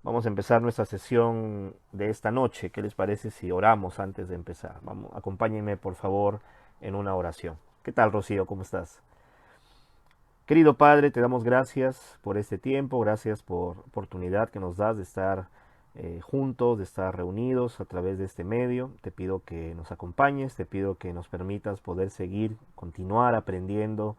Vamos a empezar nuestra sesión de esta noche. ¿Qué les parece si oramos antes de empezar? Vamos, acompáñenme por favor en una oración. ¿Qué tal, Rocío? ¿Cómo estás? Querido Padre, te damos gracias por este tiempo, gracias por oportunidad que nos das de estar juntos, de estar reunidos a través de este medio. Te pido que nos acompañes, te pido que nos permitas poder seguir, continuar aprendiendo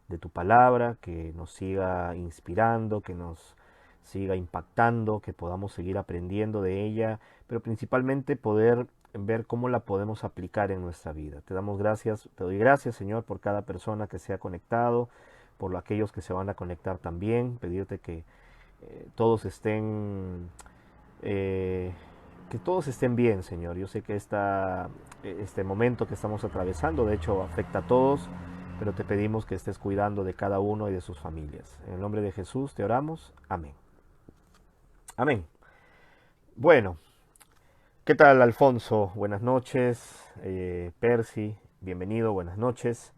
de tu palabra, que nos siga inspirando, que nos siga impactando, que podamos seguir aprendiendo de ella, pero principalmente poder ver cómo la podemos aplicar en nuestra vida. Te damos gracias, te doy gracias, Señor, por cada persona que se ha conectado, por aquellos que se van a conectar también, pedirte todos estén eh, que todos estén bien, Señor. Yo sé que este momento que estamos atravesando, de hecho, afecta a todos, pero te pedimos que estés cuidando de cada uno y de sus familias. En el nombre de Jesús te oramos. Amén. Amén. Bueno, ¿qué tal, Alfonso? Buenas noches. Percy, bienvenido, buenas noches.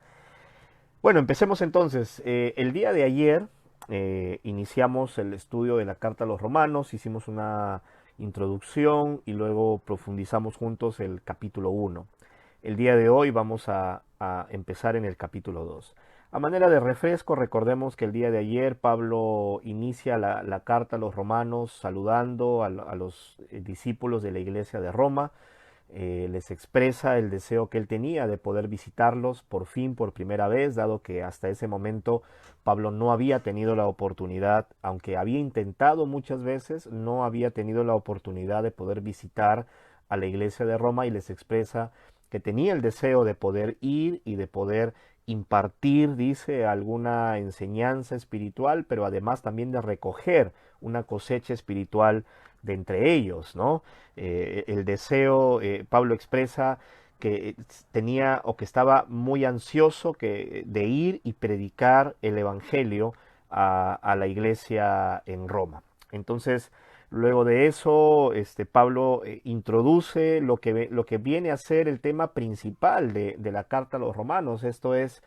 Bueno, empecemos entonces. El día de ayer iniciamos el estudio de la Carta a los Romanos, hicimos una introducción y luego profundizamos juntos el capítulo 1. El día de hoy vamos a empezar en el capítulo 2. A manera de refresco, recordemos que el día de ayer Pablo inicia la carta a los romanos saludando a los discípulos de la iglesia de Roma. Les expresa el deseo que él tenía de poder visitarlos por fin, por primera vez, dado que hasta ese momento Pablo no había tenido la oportunidad, aunque había intentado muchas veces, no había tenido la oportunidad de poder visitar a la iglesia de Roma, y les expresa que tenía el deseo de poder ir y de poder impartir, dice, alguna enseñanza espiritual, pero además también de recoger una cosecha espiritual de entre ellos, ¿no? El deseo, Pablo expresa que tenía o que estaba muy ansioso de ir y predicar el Evangelio a la iglesia en Roma. Entonces, luego de eso, Pablo introduce lo que viene a ser el tema principal de la carta a los romanos. Esto es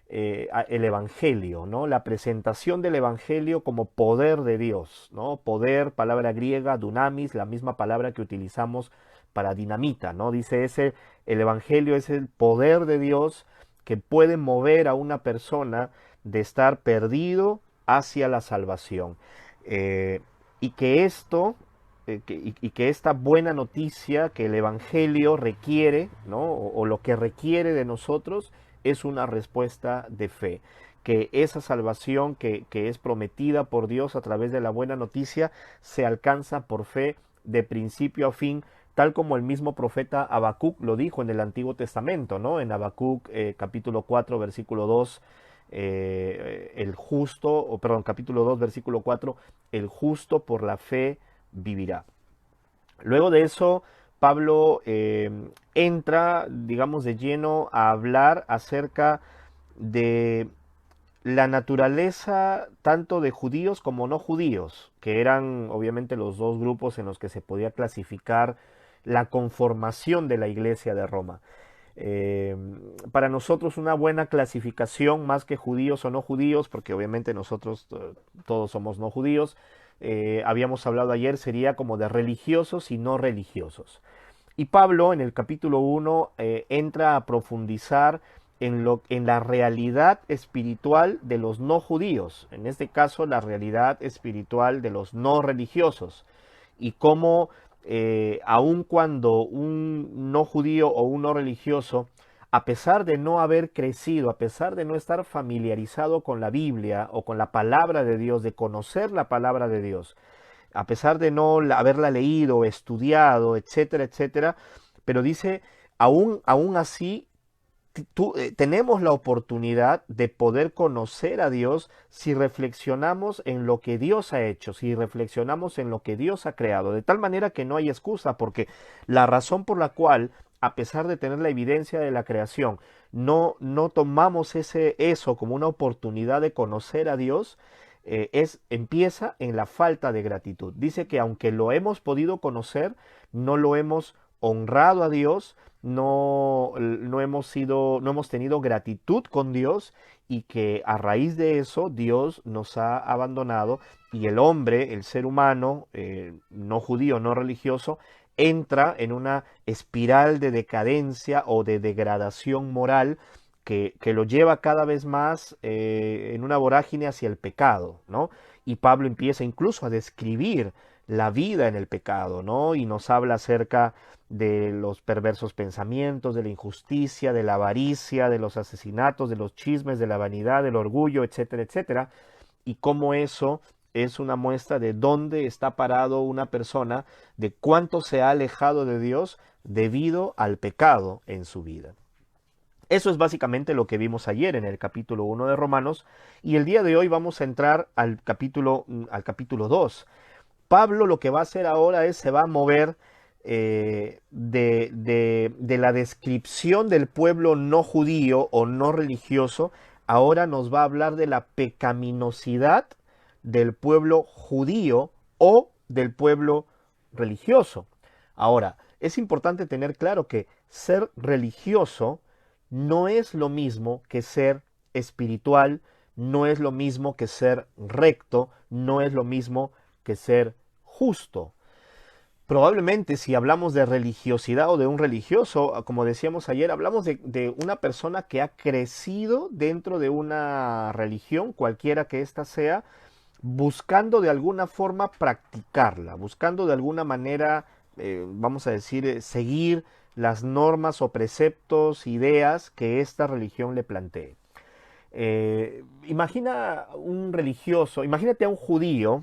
el Evangelio, ¿no? La presentación del Evangelio como poder de Dios, ¿no? Poder, palabra griega, dunamis, la misma palabra que utilizamos para dinamita, ¿no? Dice el Evangelio es el poder de Dios que puede mover a una persona de estar perdido hacia la salvación. Eh, y que esto, y que esta buena noticia que el Evangelio requiere, ¿no? O lo que requiere de nosotros, es una respuesta de fe, que esa salvación que es prometida por Dios a través de la buena noticia se alcanza por fe de principio a fin, tal como el mismo profeta Habacuc lo dijo en el Antiguo Testamento, ¿no? En Habacuc capítulo 4 versículo 2, el justo, o perdón, capítulo 2 versículo 4, el justo por la fe vivirá. Luego de eso, Pablo entra, digamos, de lleno a hablar acerca de la naturaleza tanto de judíos como no judíos, que eran obviamente los dos grupos en los que se podía clasificar la conformación de la iglesia de Roma. Eh, para nosotros una buena clasificación, más que judíos o no judíos, porque obviamente nosotros todos somos no judíos, habíamos hablado ayer, sería como de religiosos y no religiosos. Y Pablo en el capítulo 1 entra a profundizar en la realidad espiritual de los no judíos, en este caso la realidad espiritual de los no religiosos, y cómo aun cuando un no judío o un no religioso, a pesar de no haber crecido, a pesar de no estar familiarizado con la Biblia o con la palabra de Dios, de conocer la palabra de Dios, a pesar de no haberla leído, estudiado, etcétera, etcétera, pero dice, aún así tenemos la oportunidad de poder conocer a Dios si reflexionamos en lo que Dios ha hecho, si reflexionamos en lo que Dios ha creado, de tal manera que no hay excusa, porque la razón por la cual, a pesar de tener la evidencia de la creación, no tomamos eso como una oportunidad de conocer a Dios, empieza en la falta de gratitud. Dice que aunque lo hemos podido conocer, no lo hemos honrado a Dios, no hemos tenido gratitud con Dios, y que a raíz de eso Dios nos ha abandonado, y el hombre, el ser humano, no judío, no religioso, entra en una espiral de decadencia o de degradación moral que lo lleva cada vez más en una vorágine hacia el pecado, ¿no? Y Pablo empieza incluso a describir la vida en el pecado, ¿no? Y nos habla acerca de los perversos pensamientos, de la injusticia, de la avaricia, de los asesinatos, de los chismes, de la vanidad, del orgullo, etcétera, etcétera, y cómo eso es una muestra de dónde está parado una persona, de cuánto se ha alejado de Dios debido al pecado en su vida. Eso es básicamente lo que vimos ayer en el capítulo 1 de Romanos, y el día de hoy vamos a entrar al capítulo 2. Pablo lo que va a hacer ahora es se va a mover de la descripción del pueblo no judío o no religioso. Ahora nos va a hablar de la pecaminosidad del pueblo judío o del pueblo religioso. Ahora, es importante tener claro que ser religioso no es lo mismo que ser espiritual, no es lo mismo que ser recto, no es lo mismo que ser justo. Probablemente si hablamos de religiosidad o de un religioso, como decíamos ayer, hablamos de una persona que ha crecido dentro de una religión, cualquiera que ésta sea, buscando de alguna forma practicarla, buscando de alguna manera, vamos a decir, seguir las normas o preceptos, ideas que esta religión le plantee. Imagina un religioso, imagínate a un judío,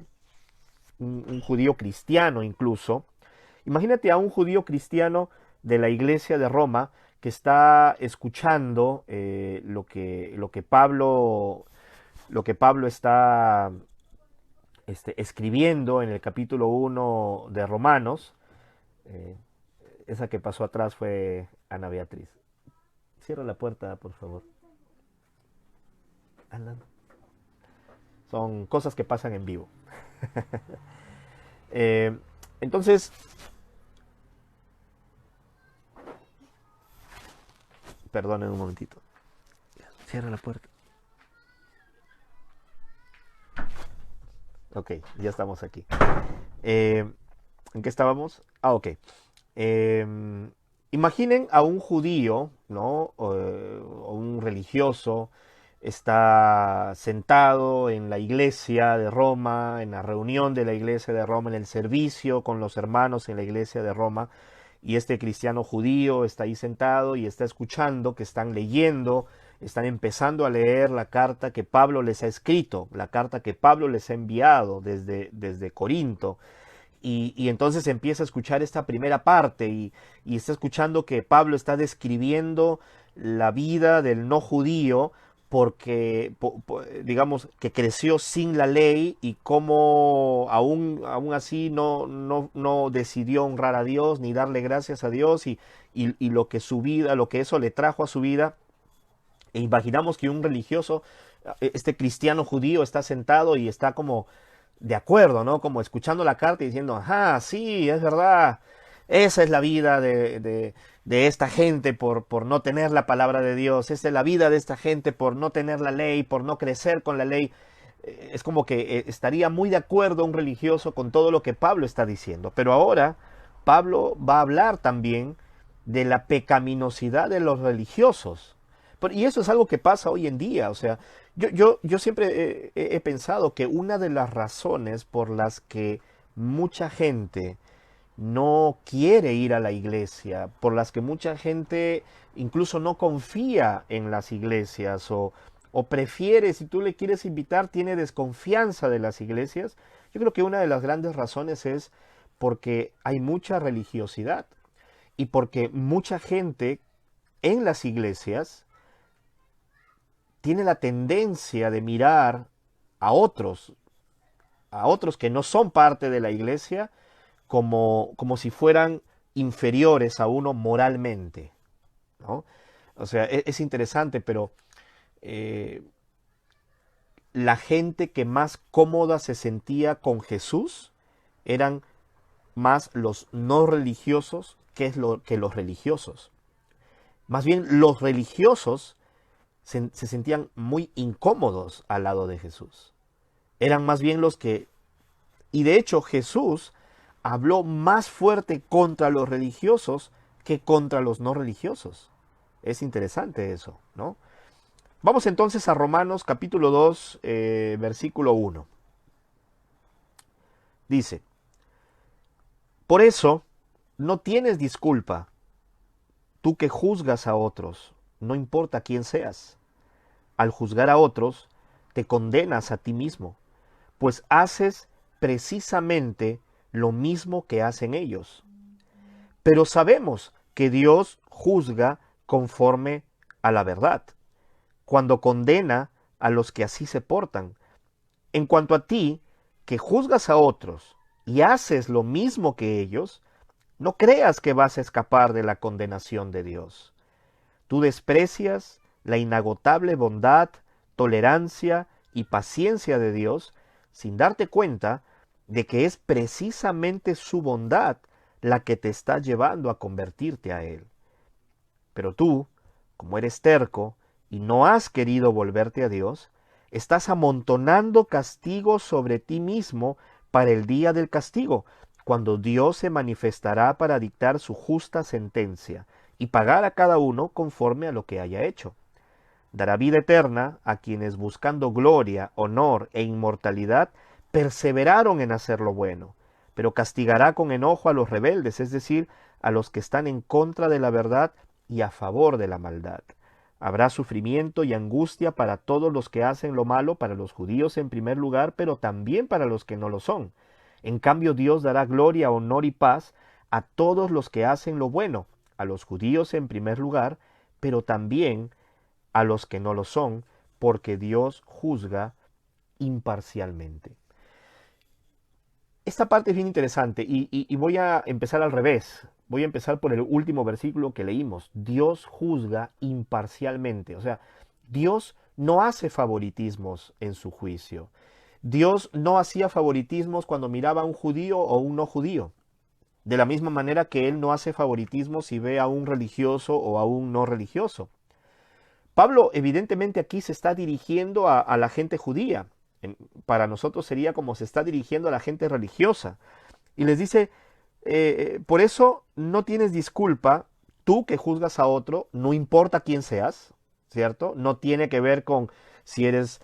un judío cristiano incluso. Imagínate a un judío cristiano de la iglesia de Roma que está escuchando lo que Pablo está escribiendo en el capítulo 1 de Romanos. Esa que pasó atrás fue Ana Beatriz. Cierra la puerta, por favor. Alan. Son cosas que pasan en vivo. Entonces, perdonen un momentito. Cierra la puerta. Ok, ya estamos aquí. ¿En qué estábamos? Ok. Imaginen a un judío, ¿no? O un religioso, está sentado en la iglesia de Roma, en la reunión de la iglesia de Roma, en el servicio con los hermanos en la iglesia de Roma, y este cristiano judío está ahí sentado y está escuchando que están leyendo, están empezando a leer la carta que Pablo les ha escrito, la carta que Pablo les ha enviado desde Corinto. Y entonces empieza a escuchar esta primera parte y está escuchando que Pablo está describiendo la vida del no judío porque, digamos, que creció sin la ley y cómo aún así no decidió honrar a Dios ni darle gracias a Dios y lo que su vida, lo que eso le trajo a su vida. E imaginamos que un religioso, este cristiano judío, está sentado y está como de acuerdo, ¿no? Como escuchando la carta y diciendo, ajá, sí, es verdad, esa es la vida de esta gente por no tener la palabra de Dios, esa es la vida de esta gente por no tener la ley, por no crecer con la ley. Es como que estaría muy de acuerdo un religioso con todo lo que Pablo está diciendo. Pero ahora Pablo va a hablar también de la pecaminosidad de los religiosos. Y eso es algo que pasa hoy en día. O sea, yo siempre he pensado que una de las razones por las que mucha gente no quiere ir a la iglesia, por las que mucha gente incluso no confía en las iglesias o prefiere, si tú le quieres invitar, tiene desconfianza de las iglesias, yo creo que una de las grandes razones es porque hay mucha religiosidad y porque mucha gente en las iglesias tiene la tendencia de mirar a otros que no son parte de la iglesia, como si fueran inferiores a uno moralmente, ¿no? O sea, es interesante, pero la gente que más cómoda se sentía con Jesús eran más los no religiosos que los religiosos. Más bien, los religiosos se sentían muy incómodos al lado de Jesús. Eran más bien los que... Y de hecho, Jesús habló más fuerte contra los religiosos que contra los no religiosos. Es interesante eso, ¿no? Vamos entonces a Romanos capítulo 2, versículo 1. Dice, por eso no tienes disculpa, tú que juzgas a otros, no importa quién seas. Al juzgar a otros, te condenas a ti mismo, pues haces precisamente lo mismo que hacen ellos. Pero sabemos que Dios juzga conforme a la verdad, cuando condena a los que así se portan. En cuanto a ti, que juzgas a otros y haces lo mismo que ellos, no creas que vas a escapar de la condenación de Dios. Tú desprecias la inagotable bondad, tolerancia y paciencia de Dios sin darte cuenta de que es precisamente su bondad la que te está llevando a convertirte a Él. Pero tú, como eres terco y no has querido volverte a Dios, estás amontonando castigo sobre ti mismo para el día del castigo, cuando Dios se manifestará para dictar su justa sentencia y pagar a cada uno conforme a lo que haya hecho. Dará vida eterna a quienes buscando gloria, honor e inmortalidad perseveraron en hacer lo bueno, pero castigará con enojo a los rebeldes, es decir, a los que están en contra de la verdad y a favor de la maldad. Habrá sufrimiento y angustia para todos los que hacen lo malo, para los judíos en primer lugar, pero también para los que no lo son. En cambio, Dios dará gloria, honor y paz a todos los que hacen lo bueno, a los judíos en primer lugar, pero también a los que no lo son, porque Dios juzga imparcialmente. Esta parte es bien interesante y voy a empezar al revés. Voy a empezar por el último versículo que leímos. Dios juzga imparcialmente. O sea, Dios no hace favoritismos en su juicio. Dios no hacía favoritismos cuando miraba a un judío o un no judío. De la misma manera que Él no hace favoritismos si ve a un religioso o a un no religioso. Pablo evidentemente aquí se está dirigiendo a la gente judía. Para nosotros sería como se está dirigiendo a la gente religiosa. Y les dice, por eso no tienes disculpa, tú que juzgas a otro, no importa quién seas, ¿cierto? No tiene que ver con si eres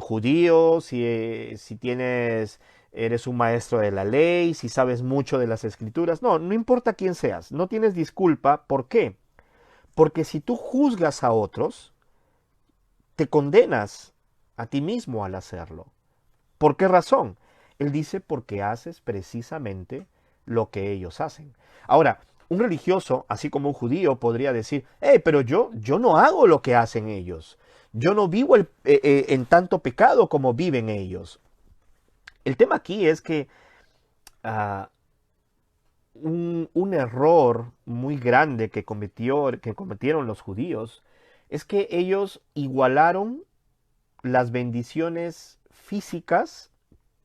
judío, si eres un maestro de la ley, si sabes mucho de las escrituras. No, no importa quién seas, no tienes disculpa. ¿Por qué? Porque si tú juzgas a otros, te condenas a ti mismo al hacerlo. ¿Por qué razón? Él dice porque haces precisamente lo que ellos hacen. Ahora, un religioso, así como un judío, podría decir, pero yo no hago lo que hacen ellos. Yo no vivo en tanto pecado como viven ellos. El tema aquí es que un error muy grande que cometieron los judíos es que ellos igualaron las bendiciones físicas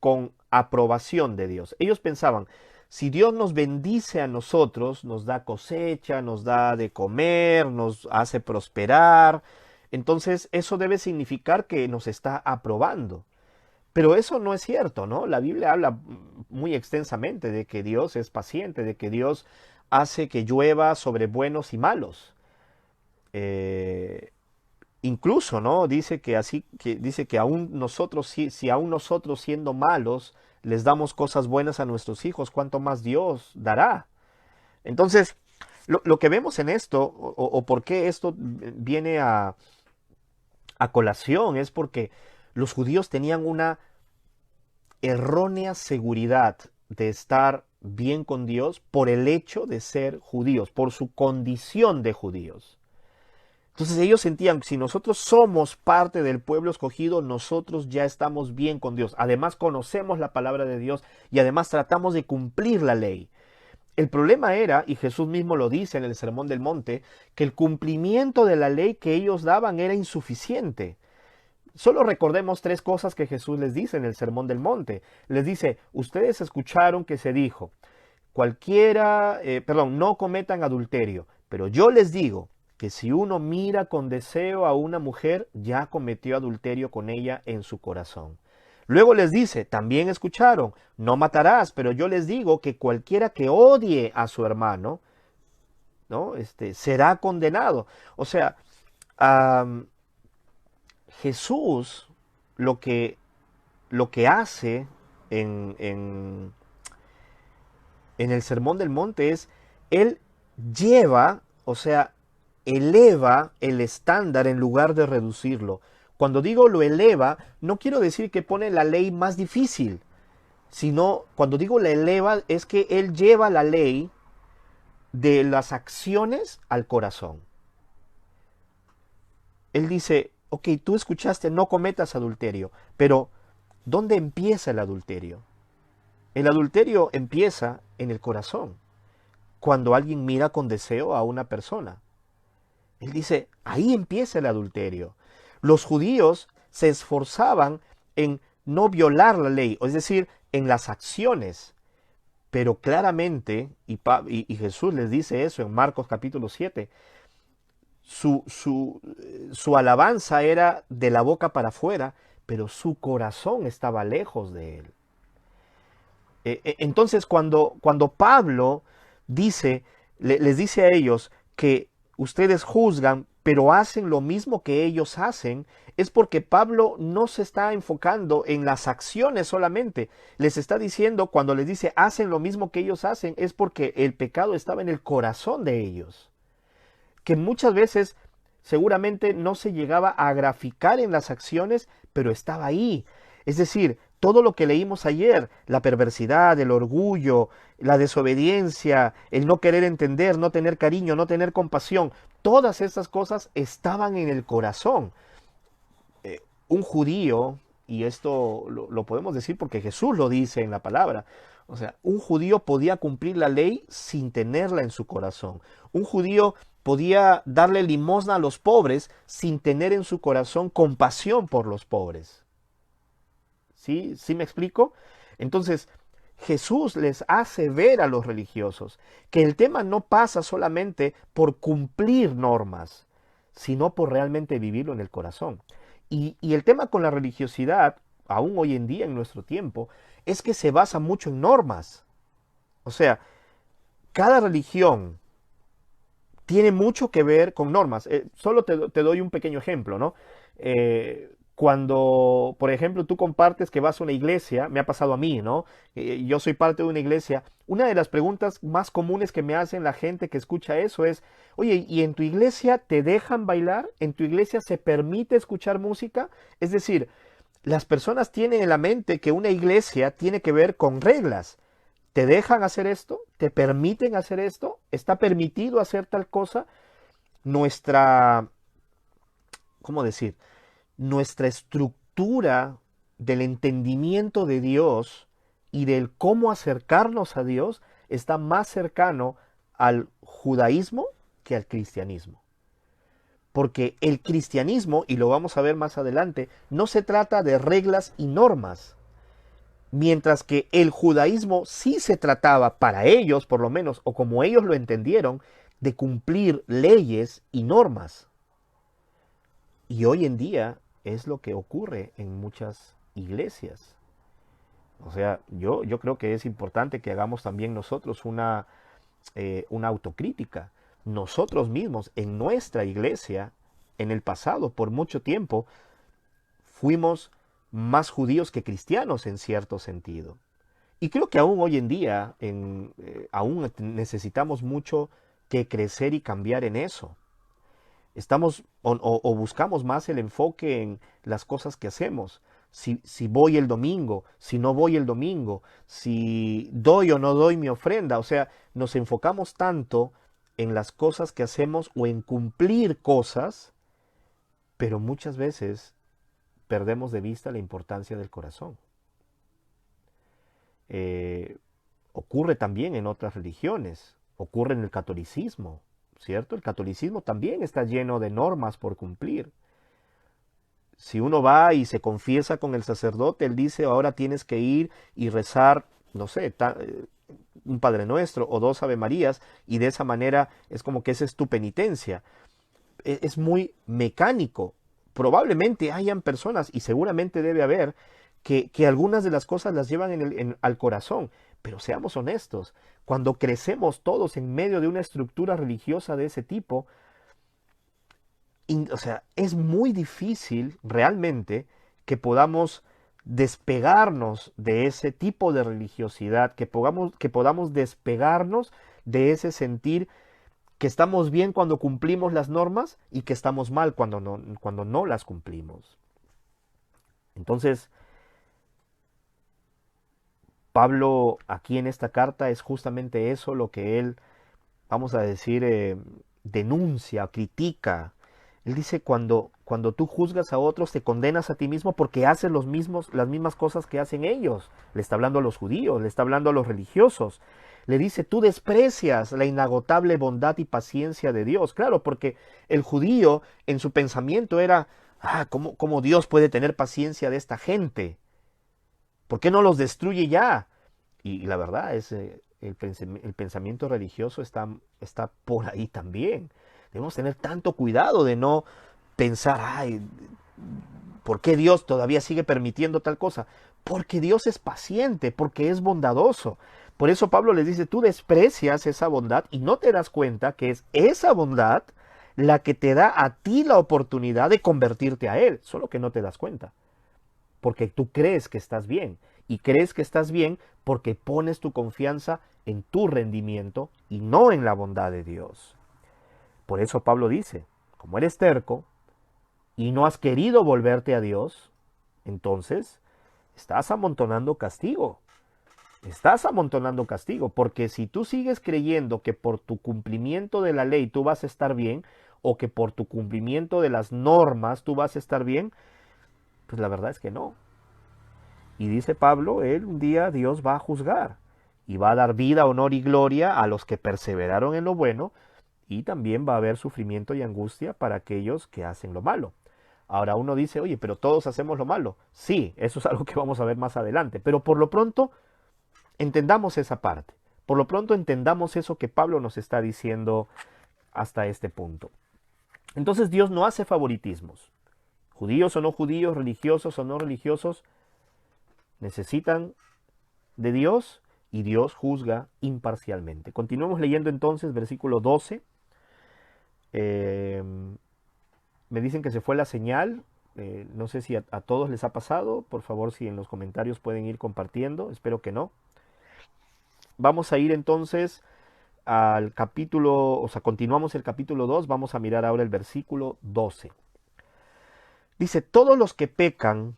con aprobación de Dios. Ellos pensaban, si Dios nos bendice a nosotros, nos da cosecha, nos da de comer, nos hace prosperar, entonces eso debe significar que nos está aprobando. Pero eso no es cierto, ¿no? La Biblia habla muy extensamente de que Dios es paciente, de que Dios hace que llueva sobre buenos y malos. Incluso, ¿no? Dice que aún nosotros, si aún nosotros siendo malos les damos cosas buenas a nuestros hijos, ¿cuánto más Dios dará? Entonces, lo que vemos en esto, o por qué esto viene a colación, es porque los judíos tenían una errónea seguridad de estar bien con Dios por el hecho de ser judíos, por su condición de judíos. Entonces ellos sentían que si nosotros somos parte del pueblo escogido, nosotros ya estamos bien con Dios. Además conocemos la palabra de Dios y además tratamos de cumplir la ley. El problema era, y Jesús mismo lo dice en el Sermón del Monte, que el cumplimiento de la ley que ellos daban era insuficiente. Solo recordemos 3 cosas que Jesús les dice en el Sermón del Monte. Les dice, ustedes escucharon que se dijo, no cometan adulterio. Pero yo les digo que si uno mira con deseo a una mujer, ya cometió adulterio con ella en su corazón. Luego les dice, también escucharon, no matarás, pero yo les digo que cualquiera que odie a su hermano, ¿no? Será condenado. O sea, am, Jesús lo que, lo que hace en el Sermón del Monte es, él lleva, o sea, eleva el estándar en lugar de reducirlo. Cuando digo lo eleva, no quiero decir que pone la ley más difícil, sino cuando digo la eleva es que él lleva la ley de las acciones al corazón. Él dice, ok, tú escuchaste, no cometas adulterio, pero ¿dónde empieza el adulterio? El adulterio empieza en el corazón, cuando alguien mira con deseo a una persona. Él dice, ahí empieza el adulterio. Los judíos se esforzaban en no violar la ley, es decir, en las acciones. Pero claramente, y Jesús les dice eso en Marcos capítulo 7, su alabanza era de la boca para afuera, pero su corazón estaba lejos de él. Entonces, cuando Pablo dice, les dice a ellos que ustedes juzgan, pero hacen lo mismo que ellos hacen, es porque Pablo no se está enfocando en las acciones solamente. Les está diciendo, cuando les dice hacen lo mismo que ellos hacen, es porque el pecado estaba en el corazón de ellos. Que muchas veces seguramente no se llegaba a graficar en las acciones, pero estaba ahí. Es decir, todo lo que leímos ayer, la perversidad, el orgullo, la desobediencia, el no querer entender, no tener cariño, no tener compasión, todas estas cosas estaban en el corazón. Un judío, y esto lo podemos decir porque Jesús lo dice en la palabra, o sea, un judío podía cumplir la ley sin tenerla en su corazón. Un judío podía darle limosna a los pobres sin tener en su corazón compasión por los pobres. ¿Sí? ¿Sí me explico? Entonces, Jesús les hace ver a los religiosos que el tema no pasa solamente por cumplir normas, sino por realmente vivirlo en el corazón. Y el tema con la religiosidad, aún hoy en día en nuestro tiempo, es que se basa mucho en normas. O sea, cada religión tiene mucho que ver con normas. Solo te doy un pequeño ejemplo, ¿no? Cuando, por ejemplo, tú compartes que vas a una iglesia, me ha pasado a mí, ¿no? Yo soy parte de una iglesia. Una de las preguntas más comunes que me hacen la gente que escucha eso es, oye, ¿y en tu iglesia te dejan bailar? ¿En tu iglesia se permite escuchar música? Es decir, las personas tienen en la mente que una iglesia tiene que ver con reglas. ¿Te dejan hacer esto? ¿Te permiten hacer esto? ¿Está permitido hacer tal cosa? Nuestra, ¿cómo decir? Nuestra estructura del entendimiento de Dios y del cómo acercarnos a Dios está más cercano al judaísmo que al cristianismo. Porque el cristianismo, y lo vamos a ver más adelante, no se trata de reglas y normas, mientras que el judaísmo sí se trataba, para ellos por lo menos, o como ellos lo entendieron, de cumplir leyes y normas. Y hoy en día es lo que ocurre en muchas iglesias. O sea, yo creo que es importante que hagamos también nosotros una autocrítica. Nosotros mismos en nuestra iglesia, en el pasado, por mucho tiempo, fuimos más judíos que cristianos en cierto sentido. Y creo que aún hoy en día aún necesitamos mucho que crecer y cambiar en eso. Estamos o buscamos más el enfoque en las cosas que hacemos. Si voy el domingo, si no voy el domingo, si doy o no doy mi ofrenda. O sea, nos enfocamos tanto en las cosas que hacemos o en cumplir cosas, pero muchas veces perdemos de vista la importancia del corazón. Eh, Ocurre también en otras religiones, ocurre en el catolicismo, ¿cierto? El catolicismo también está lleno de normas por cumplir. Si uno va y se confiesa con el sacerdote, él dice, ahora tienes que ir y rezar, no sé, un Padre Nuestro o 2 Ave Marías, y de esa manera es como que esa es tu penitencia. Es muy mecánico. Probablemente hayan personas, y seguramente debe haber, que algunas de las cosas las llevan al corazón. Pero seamos honestos, cuando crecemos todos en medio de una estructura religiosa de ese tipo, o sea, es muy difícil realmente que podamos despegarnos de ese tipo de religiosidad, que podamos despegarnos de ese sentir que estamos bien cuando cumplimos las normas y que estamos mal cuando no las cumplimos. Entonces, Pablo aquí en esta carta es justamente eso lo que él, vamos a decir, denuncia, critica. Él dice, cuando tú juzgas a otros, te condenas a ti mismo porque haces las mismas cosas que hacen ellos. Le está hablando a los judíos, le está hablando a los religiosos. Le dice, tú desprecias la inagotable bondad y paciencia de Dios. Claro, porque el judío en su pensamiento era, ¿cómo Dios puede tener paciencia de esta gente? ¿Por qué no los destruye ya? Y la verdad es, el pensamiento religioso está por ahí también. Debemos tener tanto cuidado de no pensar, ¿por qué Dios todavía sigue permitiendo tal cosa? Porque Dios es paciente, porque es bondadoso. Por eso Pablo les dice, tú desprecias esa bondad y no te das cuenta que es esa bondad la que te da a ti la oportunidad de convertirte a Él, solo que no te das cuenta. Porque tú crees que estás bien. Y crees que estás bien porque pones tu confianza en tu rendimiento y no en la bondad de Dios. Por eso Pablo dice, como eres terco y no has querido volverte a Dios, entonces estás amontonando castigo. Estás amontonando castigo, porque si tú sigues creyendo que por tu cumplimiento de la ley tú vas a estar bien, o que por tu cumplimiento de las normas tú vas a estar bien, pues la verdad es que no. Y dice Pablo, un día Dios va a juzgar y va a dar vida, honor y gloria a los que perseveraron en lo bueno, y también va a haber sufrimiento y angustia para aquellos que hacen lo malo. Ahora uno dice, oye, pero todos hacemos lo malo. Sí, eso es algo que vamos a ver más adelante, pero por lo pronto entendamos esa parte. Por lo pronto entendamos eso que Pablo nos está diciendo hasta este punto. Entonces Dios no hace favoritismos. Judíos o no judíos, religiosos o no religiosos, necesitan de Dios y Dios juzga imparcialmente. Continuemos leyendo entonces versículo 12. Me dicen que se fue la señal. No sé si a todos les ha pasado. Por favor, si en los comentarios pueden ir compartiendo. Espero que no. Vamos a ir entonces al capítulo, o sea, continuamos el capítulo 2. Vamos a mirar ahora el versículo 12. Dice, todos los que pecan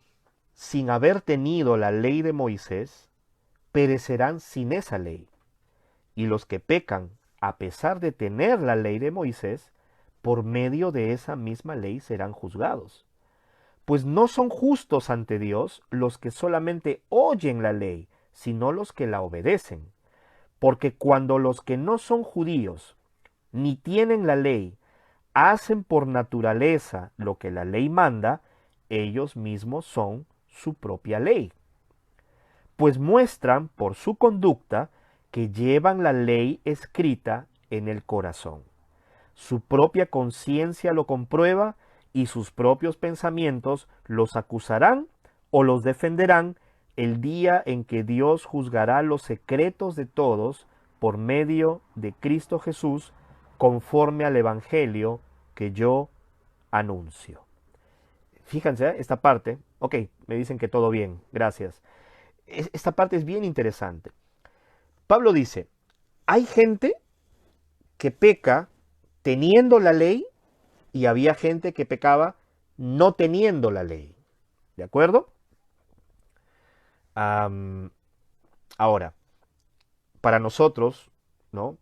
sin haber tenido la ley de Moisés, perecerán sin esa ley. Y los que pecan a pesar de tener la ley de Moisés, por medio de esa misma ley serán juzgados. Pues no son justos ante Dios los que solamente oyen la ley, sino los que la obedecen. Porque cuando los que no son judíos, ni tienen la ley, hacen por naturaleza lo que la ley manda, ellos mismos son su propia ley. Pues muestran por su conducta que llevan la ley escrita en el corazón. Su propia conciencia lo comprueba y sus propios pensamientos los acusarán o los defenderán el día en que Dios juzgará los secretos de todos por medio de Cristo Jesús, conforme al Evangelio que yo anuncio. Fíjense, esta parte, ok, me dicen que todo bien, gracias. Esta parte es bien interesante. Pablo dice, hay gente que peca teniendo la ley y había gente que pecaba no teniendo la ley. ¿De acuerdo? Ahora, para nosotros, ¿no?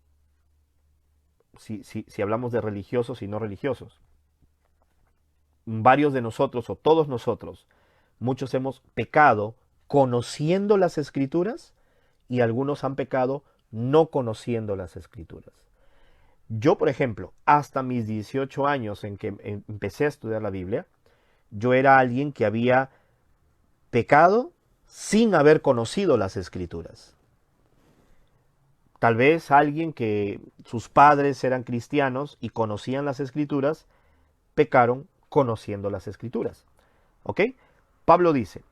Si hablamos de religiosos y no religiosos, varios de nosotros o todos nosotros, muchos hemos pecado conociendo las escrituras y algunos han pecado no conociendo las escrituras. Yo, por ejemplo, hasta mis 18 años en que empecé a estudiar la Biblia, yo era alguien que había pecado sin haber conocido las escrituras. Tal vez alguien que sus padres eran cristianos y conocían las escrituras, pecaron conociendo las escrituras. ¿Ok? Pablo dice,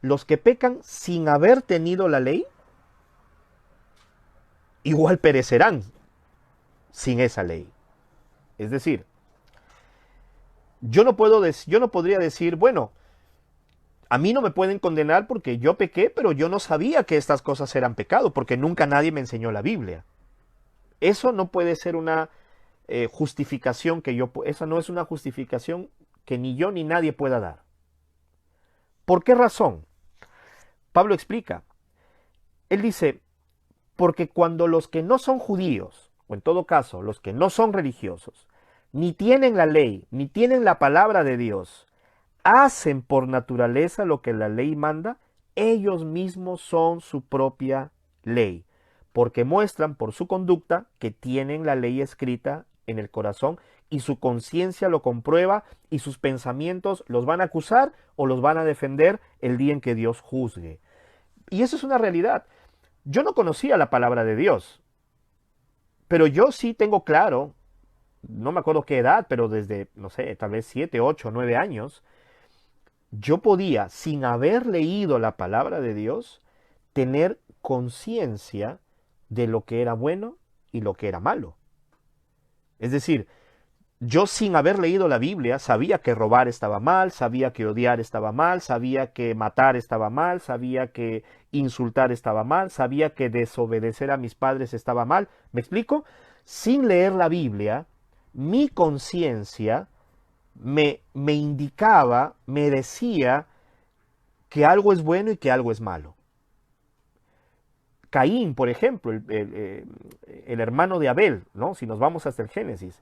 los que pecan sin haber tenido la ley, igual perecerán sin esa ley. Es decir, yo no podría decir, bueno, a mí no me pueden condenar porque yo pequé, pero yo no sabía que estas cosas eran pecado, porque nunca nadie me enseñó la Biblia. Eso no puede ser una justificación esa no es una justificación que ni yo ni nadie pueda dar. ¿Por qué razón? Pablo explica. Él dice, porque cuando los que no son judíos, o en todo caso, los que no son religiosos, ni tienen la ley, ni tienen la palabra de Dios, hacen por naturaleza lo que la ley manda, ellos mismos son su propia ley, porque muestran por su conducta que tienen la ley escrita en el corazón y su conciencia lo comprueba y sus pensamientos los van a acusar o los van a defender el día en que Dios juzgue. Y eso es una realidad. Yo no conocía la palabra de Dios, pero yo sí tengo claro, no me acuerdo qué edad, pero desde, no sé, tal vez 7, 8, 9 años, yo podía, sin haber leído la palabra de Dios, tener conciencia de lo que era bueno y lo que era malo. Es decir, yo sin haber leído la Biblia sabía que robar estaba mal, sabía que odiar estaba mal, sabía que matar estaba mal, sabía que insultar estaba mal, sabía que desobedecer a mis padres estaba mal. ¿Me explico? Sin leer la Biblia, mi conciencia me indicaba, me decía que algo es bueno y que algo es malo. Caín, por ejemplo, el hermano de Abel, ¿no? Si nos vamos hasta el Génesis,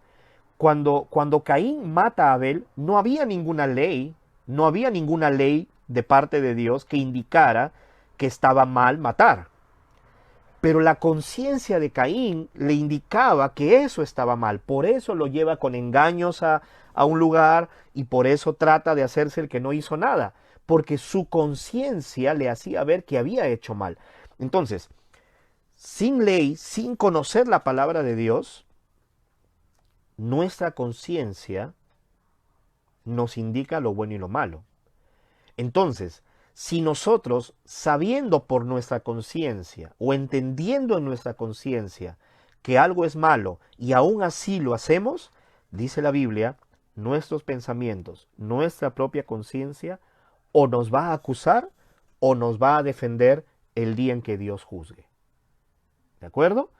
cuando Caín mata a Abel, no había ninguna ley, no había ninguna ley de parte de Dios que indicara que estaba mal matar. Pero la conciencia de Caín le indicaba que eso estaba mal. Por eso lo lleva con engaños a un lugar y por eso trata de hacerse el que no hizo nada. Porque su conciencia le hacía ver que había hecho mal. Entonces, sin ley, sin conocer la palabra de Dios, nuestra conciencia nos indica lo bueno y lo malo. Entonces, si nosotros, sabiendo por nuestra conciencia o entendiendo en nuestra conciencia que algo es malo y aún así lo hacemos, dice la Biblia, nuestros pensamientos, nuestra propia conciencia, o nos va a acusar o nos va a defender el día en que Dios juzgue. ¿De acuerdo?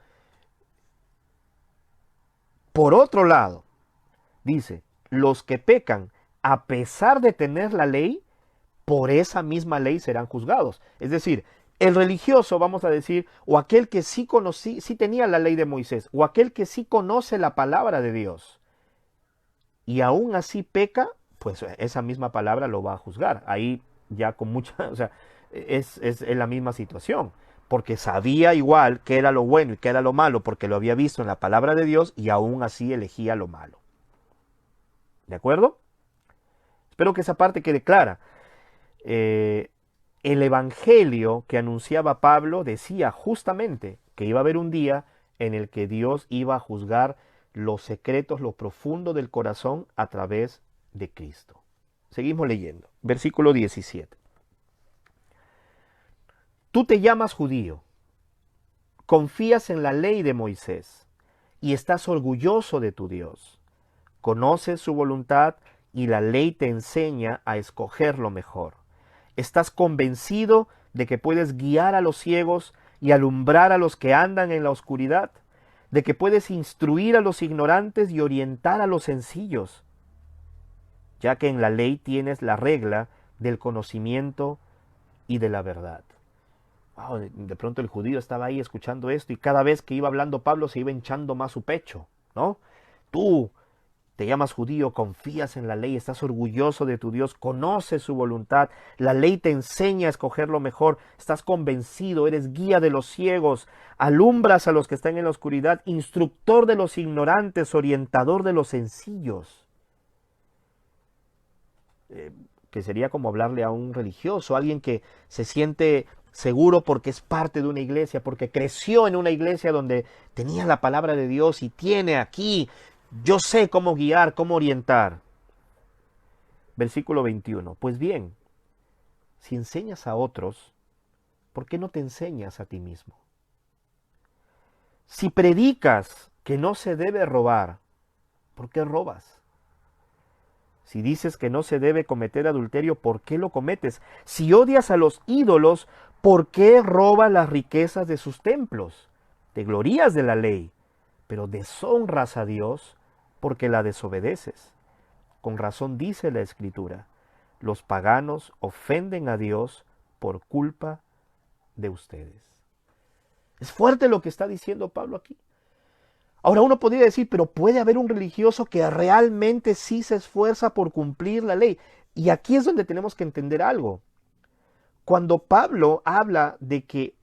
Por otro lado, dice, los que pecan a pesar de tener la ley, por esa misma ley serán juzgados. Es decir, el religioso, vamos a decir, o aquel que sí tenía la ley de Moisés, o aquel que sí conoce la palabra de Dios, y aún así peca, pues esa misma palabra lo va a juzgar. Ahí ya con mucha, o sea, es la misma situación, porque sabía igual qué era lo bueno y qué era lo malo, porque lo había visto en la palabra de Dios, y aún así elegía lo malo. ¿De acuerdo? Espero que esa parte quede clara. El evangelio que anunciaba Pablo decía justamente que iba a haber un día en el que Dios iba a juzgar los secretos, lo profundo del corazón a través de Cristo. Seguimos leyendo. Versículo 17. Tú te llamas judío, confías en la ley de Moisés y estás orgulloso de tu Dios. Conoces su voluntad y la ley te enseña a escoger lo mejor. Estás convencido de que puedes guiar a los ciegos y alumbrar a los que andan en la oscuridad, de que puedes instruir a los ignorantes y orientar a los sencillos, ya que en la ley tienes la regla del conocimiento y de la verdad. Wow, de pronto el judío estaba ahí escuchando esto y cada vez que iba hablando Pablo se iba hinchando más su pecho, ¿no? Tú te llamas judío, confías en la ley, estás orgulloso de tu Dios, conoces su voluntad, la ley te enseña a escoger lo mejor, estás convencido, eres guía de los ciegos, alumbras a los que están en la oscuridad, instructor de los ignorantes, orientador de los sencillos. Que sería como hablarle a un religioso, alguien que se siente Seguro porque es parte de una iglesia, porque creció en una iglesia donde tenía la palabra de Dios y tiene aquí, yo sé cómo guiar, cómo orientar. Versículo 21. Pues bien, si enseñas a otros, ¿por qué no te enseñas a ti mismo? Si predicas que no se debe robar, ¿por qué robas? Si dices que no se debe cometer adulterio, ¿por qué lo cometes? Si odias a los ídolos, ¿por qué robas las riquezas de sus templos? Te glorías de la ley, pero deshonras a Dios porque la desobedeces. Con razón dice la Escritura, los paganos ofenden a Dios por culpa de ustedes. Es fuerte lo que está diciendo Pablo aquí. Ahora uno podría decir, pero puede haber un religioso que realmente sí se esfuerza por cumplir la ley. Y aquí es donde tenemos que entender algo. Cuando Pablo habla de que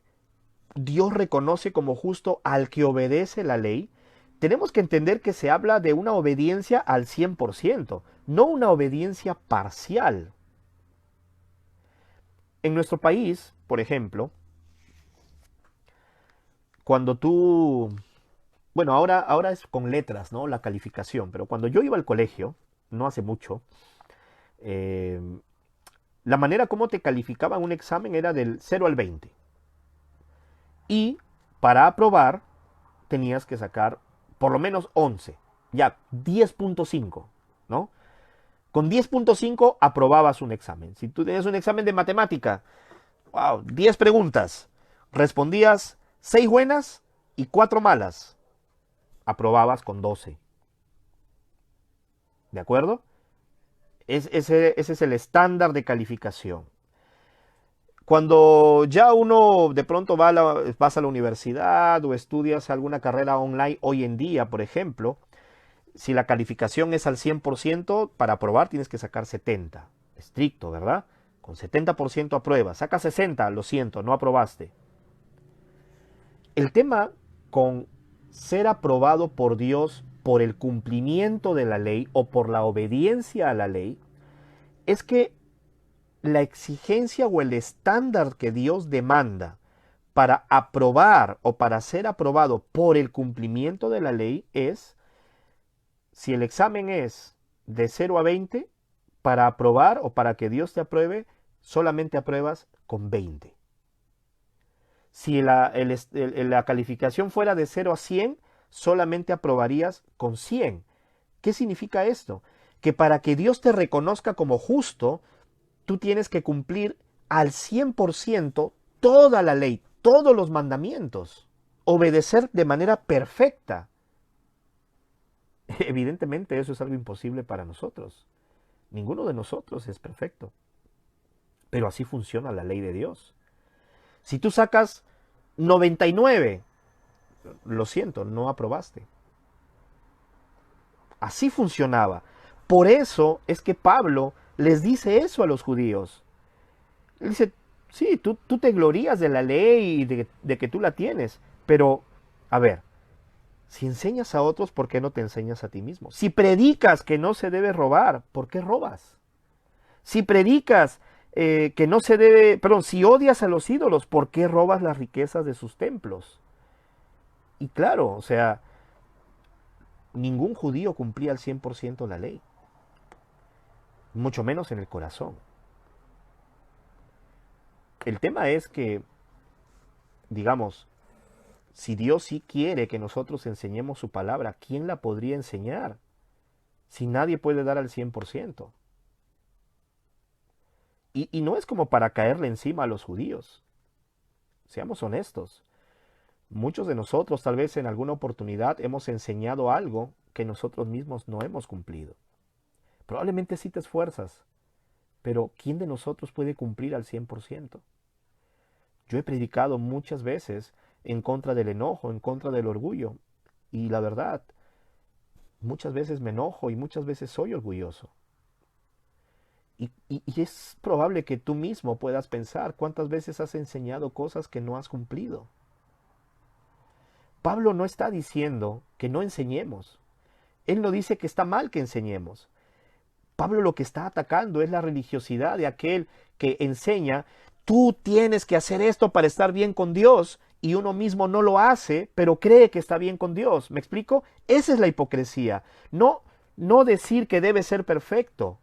Dios reconoce como justo al que obedece la ley, tenemos que entender que se habla de una obediencia al 100%, no una obediencia parcial. En nuestro país, por ejemplo, cuando tú, bueno, ahora es con letras, ¿no? La calificación, pero cuando yo iba al colegio, no hace mucho, eh, la manera como te calificaban un examen era del 0 al 20. Y para aprobar tenías que sacar por lo menos 11, ya 10.5, ¿no? Con 10.5 aprobabas un examen. Si tú tenías un examen de matemática, wow, 10 preguntas, respondías 6 buenas y 4 malas, aprobabas con 12. ¿De acuerdo? Ese es el estándar de calificación. Cuando ya uno de pronto vas a la universidad o estudias alguna carrera online hoy en día, por ejemplo, si la calificación es al 100%, para aprobar tienes que sacar 70. Estricto, ¿verdad? Con 70% apruebas. Saca 60, lo siento, no aprobaste. El tema con ser aprobado por Dios por el cumplimiento de la ley o por la obediencia a la ley es que la exigencia o el estándar que Dios demanda para aprobar o para ser aprobado por el cumplimiento de la ley es, si el examen es de 0 a 20, para aprobar o para que Dios te apruebe, solamente apruebas con 20. Si la calificación fuera de 0 a 100, solamente aprobarías con 100. ¿Qué significa esto? Que para que Dios te reconozca como justo, tú tienes que cumplir al 100% toda la ley, todos los mandamientos, obedecer de manera perfecta. Evidentemente eso es algo imposible para nosotros. Ninguno de nosotros es perfecto. Pero así funciona la ley de Dios. Si tú sacas 99, lo siento, no aprobaste. Así funcionaba. Por eso es que Pablo les dice eso a los judíos. Él dice, sí, tú te glorías de la ley y de que tú la tienes, pero, a ver, si enseñas a otros, ¿por qué no te enseñas a ti mismo? Si predicas que no se debe robar, ¿por qué robas? Si predicas que no se debe, perdón, si odias a los ídolos, ¿por qué robas las riquezas de sus templos? Y claro, o sea, ningún judío cumplía al 100% la ley, mucho menos en el corazón. El tema es que, digamos, si Dios sí quiere que nosotros enseñemos su palabra, ¿quién la podría enseñar? Si nadie puede dar al 100%. Y no es como para caerle encima a los judíos. Seamos honestos. Muchos de nosotros tal vez en alguna oportunidad hemos enseñado algo que nosotros mismos no hemos cumplido. Probablemente sí te esfuerzas, pero ¿quién de nosotros puede cumplir al 100%? Yo he predicado muchas veces en contra del enojo, en contra del orgullo. Y la verdad, muchas veces me enojo y muchas veces soy orgulloso. Y es probable que tú mismo puedas pensar cuántas veces has enseñado cosas que no has cumplido. Pablo no está diciendo que no enseñemos. Él no dice que está mal que enseñemos. Pablo lo que está atacando es la religiosidad de aquel que enseña tú tienes que hacer esto para estar bien con Dios y uno mismo no lo hace, pero cree que está bien con Dios. ¿Me explico? Esa es la hipocresía. No decir que debe ser perfecto,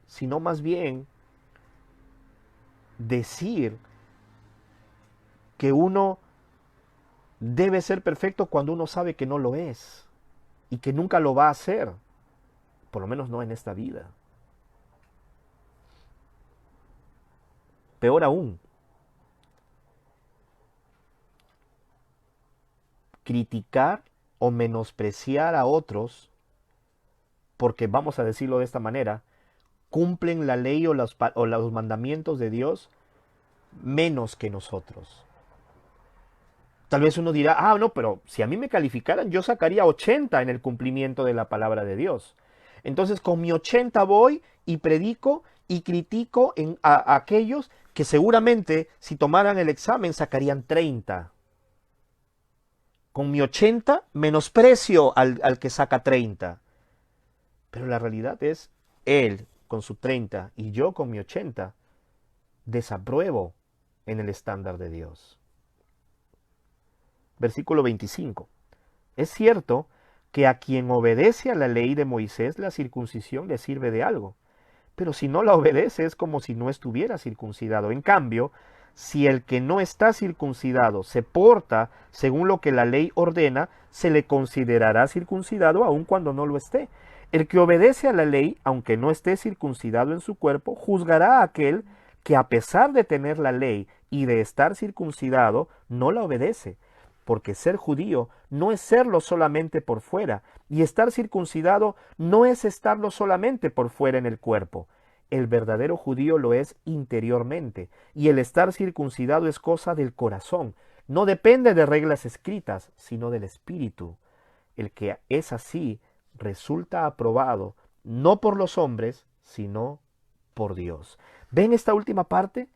sino más bien decir que uno debe ser perfecto cuando uno sabe que no lo es y que nunca lo va a hacer, por lo menos no en esta vida. Peor aún, criticar o menospreciar a otros porque, vamos a decirlo de esta manera, cumplen la ley o los mandamientos de Dios menos que nosotros. Tal vez uno dirá, no, pero si a mí me calificaran, yo sacaría 80 en el cumplimiento de la palabra de Dios. Entonces con mi 80 voy y predico y critico a aquellos que seguramente si tomaran el examen sacarían 30. Con mi 80 menosprecio al que saca 30. Pero la realidad es, él con su 30 y yo con mi 80, desapruebo en el estándar de Dios. Versículo 25. Es cierto que a quien obedece a la ley de Moisés la circuncisión le sirve de algo, pero si no la obedece es como si no estuviera circuncidado. En cambio, si el que no está circuncidado se porta según lo que la ley ordena, se le considerará circuncidado aun cuando no lo esté. El que obedece a la ley, aunque no esté circuncidado en su cuerpo, juzgará a aquel que a pesar de tener la ley y de estar circuncidado, no la obedece. Porque ser judío no es serlo solamente por fuera, y estar circuncidado no es estarlo solamente por fuera en el cuerpo. El verdadero judío lo es interiormente, y el estar circuncidado es cosa del corazón. No depende de reglas escritas, sino del espíritu. El que es así resulta aprobado, no por los hombres, sino por Dios. ¿Ven esta última parte?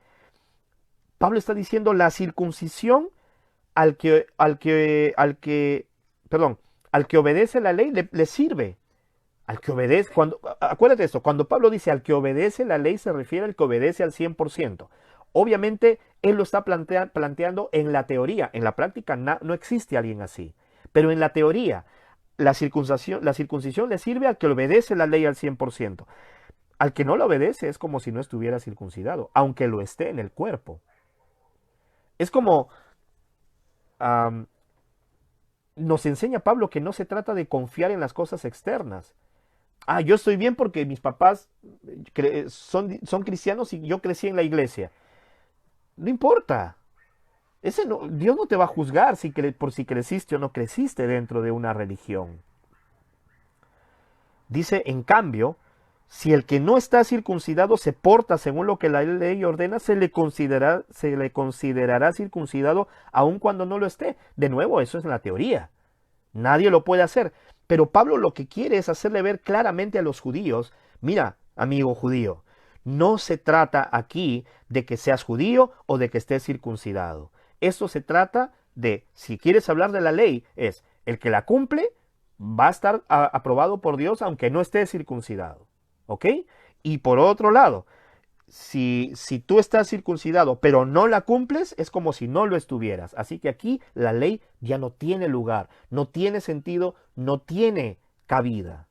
Pablo está diciendo la circuncisión al que obedece la ley le sirve. Al que obedece, acuérdate de esto, cuando Pablo dice al que obedece la ley se refiere al que obedece al 100%. Obviamente él lo está planteando en la teoría, en la práctica no existe alguien así. Pero en la teoría, la circuncisión le sirve al que obedece la ley al 100%. Al que no la obedece es como si no estuviera circuncidado, aunque lo esté en el cuerpo. Es como nos enseña Pablo que no se trata de confiar en las cosas externas. Yo estoy bien porque mis papás son cristianos y yo crecí en la iglesia. No importa. Dios no te va a juzgar por si creciste o no creciste dentro de una religión. Dice, en cambio, si el que no está circuncidado se porta según lo que la ley ordena, se le considerará circuncidado aun cuando no lo esté. De nuevo, eso es la teoría. Nadie lo puede hacer. Pero Pablo lo que quiere es hacerle ver claramente a los judíos, mira, amigo judío, no se trata aquí de que seas judío o de que estés circuncidado. Esto se trata de, si quieres hablar de la ley, es el que la cumple va a estar aprobado por Dios aunque no esté circuncidado. ¿Ok? Y por otro lado, si tú estás circuncidado pero no la cumples, es como si no lo estuvieras. Así que aquí la ley ya no tiene lugar, no tiene sentido, no tiene cabida.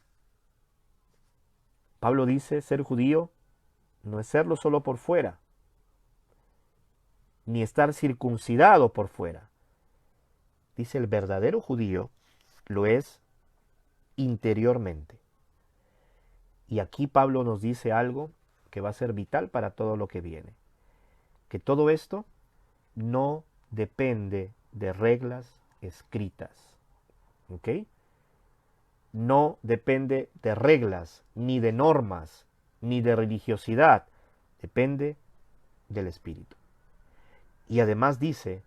Pablo dice, ser judío no es serlo solo por fuera, ni estar circuncidado por fuera. Dice, el verdadero judío lo es interiormente. Y aquí Pablo nos dice algo que va a ser vital para todo lo que viene. Que todo esto no depende de reglas escritas. ¿Ok? No depende de reglas, ni de normas, ni de religiosidad. Depende del Espíritu. Y además dice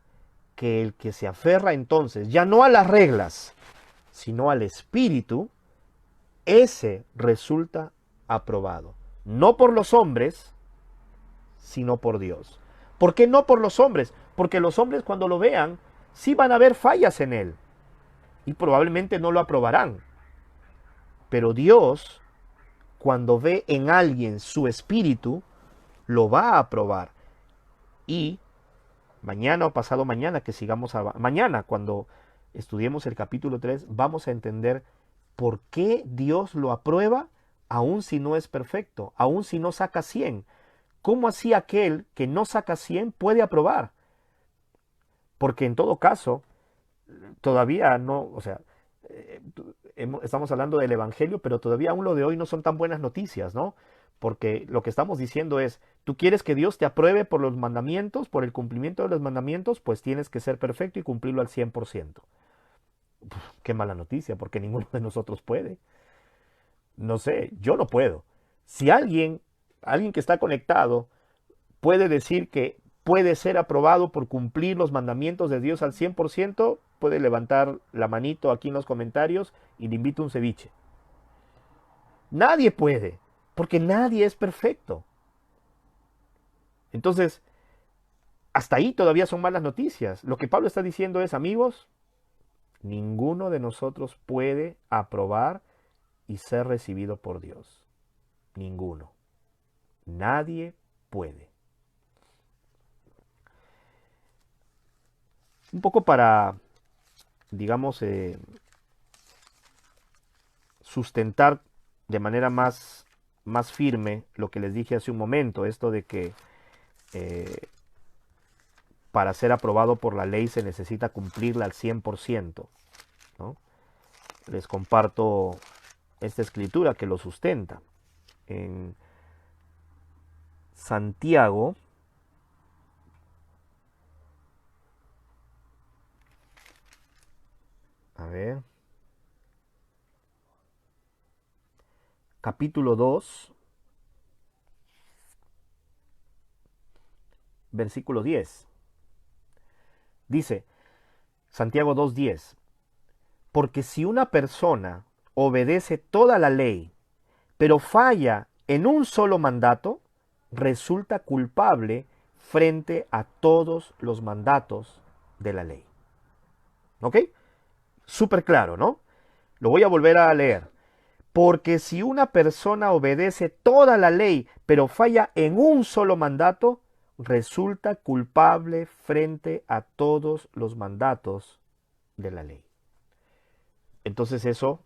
que el que se aferra entonces ya no a las reglas, sino al Espíritu, ese resulta aprobado. No por los hombres, sino por Dios. ¿Por qué no por los hombres? Porque los hombres cuando lo vean, sí van a ver fallas en él. Y probablemente no lo aprobarán. Pero Dios, cuando ve en alguien su espíritu, lo va a aprobar. Y mañana o pasado mañana que mañana cuando estudiemos el capítulo 3 vamos a entender por qué Dios lo aprueba aun si no es perfecto, aun si no saca 100. ¿Cómo así aquel que no saca 100 puede aprobar? Porque en todo caso, todavía no, o sea, estamos hablando del Evangelio, pero todavía aún lo de hoy no son tan buenas noticias, ¿no? Porque lo que estamos diciendo es, tú quieres que Dios te apruebe por los mandamientos, por el cumplimiento de los mandamientos, pues tienes que ser perfecto y cumplirlo al 100%. Qué mala noticia, porque ninguno de nosotros puede. No sé, yo no puedo. Si alguien que está conectado, puede decir que puede ser aprobado por cumplir los mandamientos de Dios al 100%, puede levantar la manito aquí en los comentarios y le invito un ceviche. Nadie puede, porque nadie es perfecto. Entonces, hasta ahí todavía son malas noticias. Lo que Pablo está diciendo es, amigos, ninguno de nosotros puede aprobar y ser recibido por Dios. Ninguno. Nadie puede. Un poco para, digamos, sustentar de manera más firme lo que les dije hace un momento, esto de que para ser aprobado por la ley se necesita cumplirla al 100%, ¿no? Les comparto esta escritura que lo sustenta. En Santiago, a ver, capítulo 2, versículo 10. Dice, Santiago 2:10, porque si una persona obedece toda la ley, pero falla en un solo mandato, resulta culpable frente a todos los mandatos de la ley. ¿Ok? Súper claro, ¿no? Lo voy a volver a leer. Porque si una persona obedece toda la ley, pero falla en un solo mandato, resulta culpable frente a todos los mandatos de la ley. Entonces eso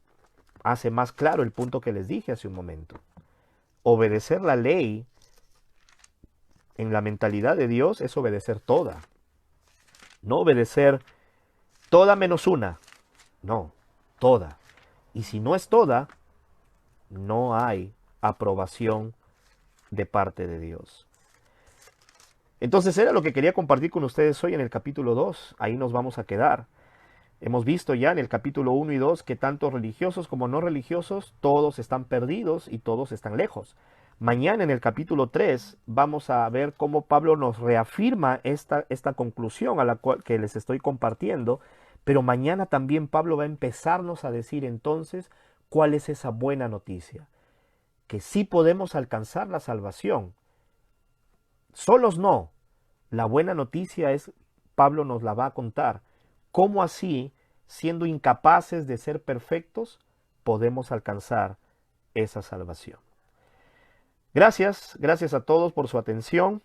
hace más claro el punto que les dije hace un momento. Obedecer la ley en la mentalidad de Dios es obedecer toda. No obedecer toda menos una. No, toda. Y si no es toda, no hay aprobación de parte de Dios. Entonces era lo que quería compartir con ustedes hoy en el capítulo 2. Ahí nos vamos a quedar. Hemos visto ya en el capítulo 1 y 2 que tanto religiosos como no religiosos, todos están perdidos y todos están lejos. Mañana en el capítulo 3 vamos a ver cómo Pablo nos reafirma esta conclusión a la cual que les estoy compartiendo, pero mañana también Pablo va a empezarnos a decir entonces cuál es esa buena noticia, que sí podemos alcanzar la salvación. Solos no. La buena noticia es, Pablo nos la va a contar, cómo así, siendo incapaces de ser perfectos, podemos alcanzar esa salvación. Gracias a todos por su atención.